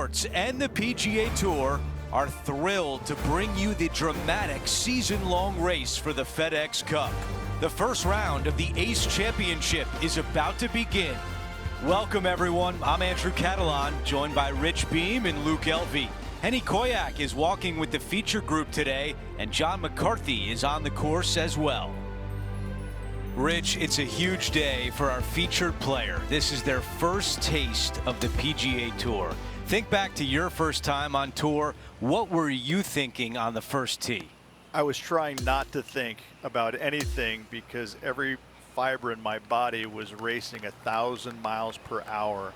Sports and the PGA Tour are thrilled to bring you the dramatic season-long race for the FedEx Cup. The first round of the Ace Championship is about to begin. Welcome, everyone. I'm Andrew Catalan, joined by Rich Beam and Luke Elvey. Henny Koyak is walking with the feature group today, and John McCarthy is on the course as well. Rich, it's a huge day for our featured player. This is their first taste of the PGA Tour. Think back to your first time on tour. What were you thinking on the first tee? I was trying not to think about anything because every fiber in my body was racing 1,000 miles per hour.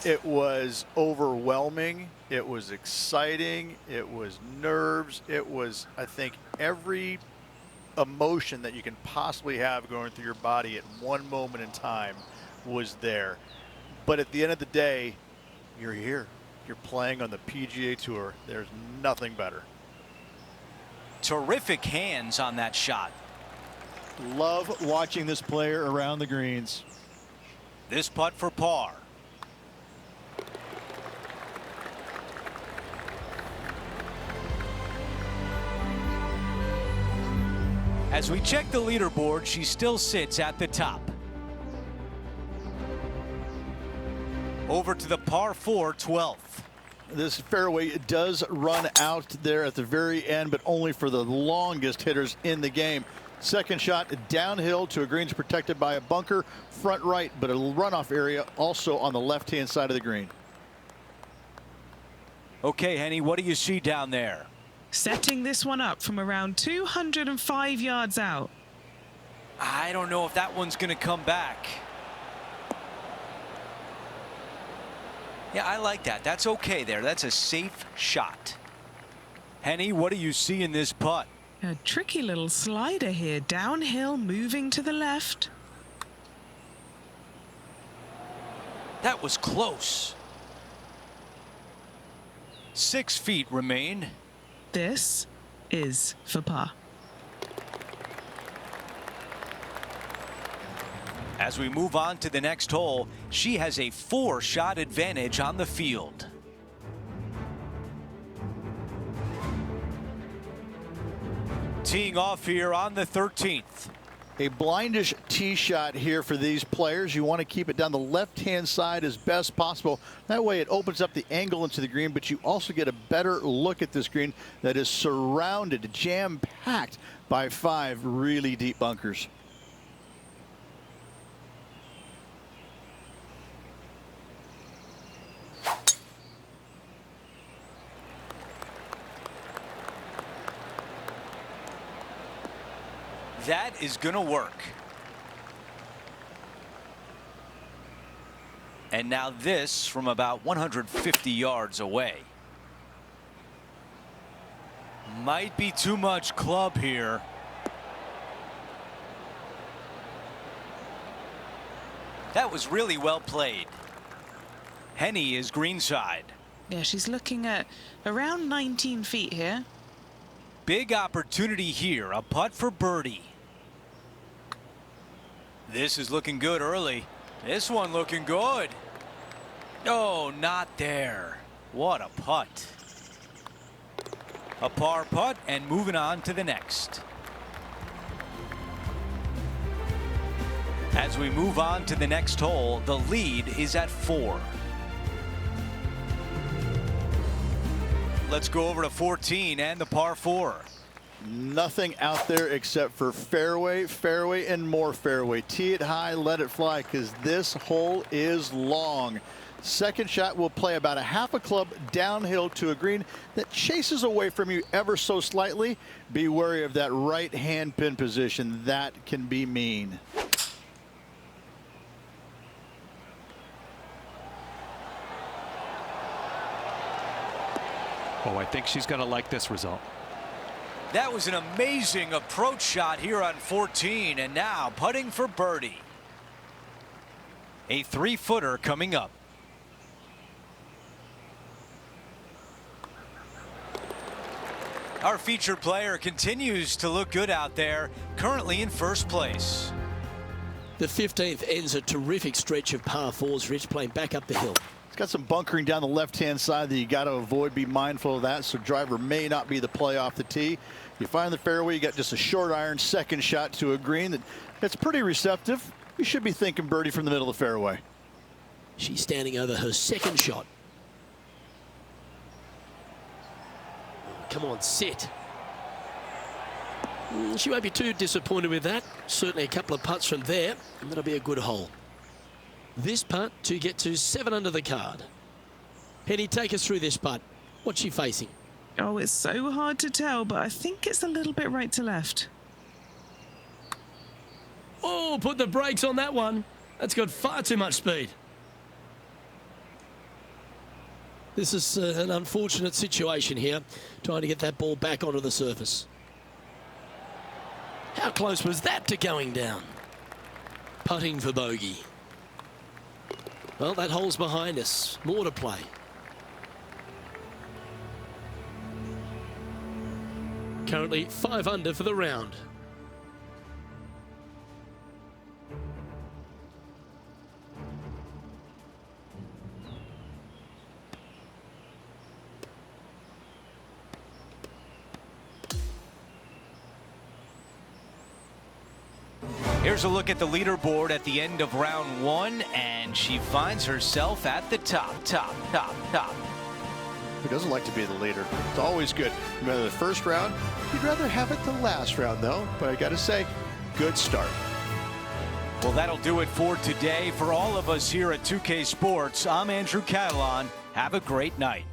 It was overwhelming. It was exciting. It was nerves. It was, I think, every emotion that you can possibly have going through your body at one moment in time was there. But at the end of the day, you're here. You're playing on the PGA Tour. There's nothing better. Terrific hands on that shot. Love watching this player around the greens. This putt for par. As we check the leaderboard, she still sits at the top. Over to the par 4 12th. This fairway does run out there at the very end, but only for the longest hitters in the game. Second shot downhill to a greens protected by a bunker, front right, but a runoff area also on the left-hand side of the green. Okay, Henny, what do you see down there? Setting this one up from around 205 yards out. I don't know if that one's going to come back. Yeah, I like that. That's okay there. That's a safe shot. Henny, what do you see in this putt? A tricky little slider here, downhill, moving to the left. That was close. 6 feet remain. This is for par. As we move on to the next hole, she has a 4-shot advantage on the field. Teeing off here on the 13th. A blindish tee shot here for these players. You want to keep it down the left-hand side as best possible. That way it opens up the angle into the green, but you also get a better look at this green that is surrounded, jam-packed by 5 really deep bunkers. That is going to work. And now this from about 150 yards away. Might be too much club here. That was really well played. Henny is greenside. Yeah, she's looking at around 19 feet here. Big opportunity here, a putt for birdie. This is looking good early. This one looking good. Oh, not there. What a putt. A par putt and moving on to the next. As we move on to the next hole, the lead is at 4. Let's go over to 14 and the par 4. Nothing out there except for fairway, fairway, and more fairway. Tee it high, let it fly, because this hole is long. Second shot will play about a half a club downhill to a green that chases away from you ever so slightly. Be wary of that right hand pin position. That can be mean. Oh, I think she's going to like this result. That was an amazing approach shot here on 14, and now putting for birdie. A 3-footer coming up. Our featured player continues to look good out there, currently in first place. The 15th ends a terrific stretch of par 4s, Rich, playing back up the hill. Got some bunkering down the left-hand side that you got to avoid. Be mindful of that. So driver may not be the play off the tee. You find the fairway, you got just a short iron second shot to a green that's pretty receptive. You should be thinking birdie from the middle of the fairway. She's standing over her second shot. Come on, sit. She won't be too disappointed with that. Certainly a couple of putts from there, and that'll be a good hole. This putt to get to 7 under the card. Penny, take us through this putt. What's she facing? Oh, it's so hard to tell, but I think it's a little bit right to left. Oh, put the brakes on that one. That's got far too much speed. This is an unfortunate situation here, trying to get that ball back onto the surface. How close was that to going down? Putting for bogey. Well, that hole's behind us. More to play. Currently 5 under for the round. Here's a look at the leaderboard at the end of round 1, and she finds herself at the top. Who doesn't like to be the leader? It's always good. Remember the first round? You'd rather have it the last round, though. But I got to say, good start. Well, that'll do it for today. For all of us here at 2K Sports, I'm Andrew Catalan. Have a great night.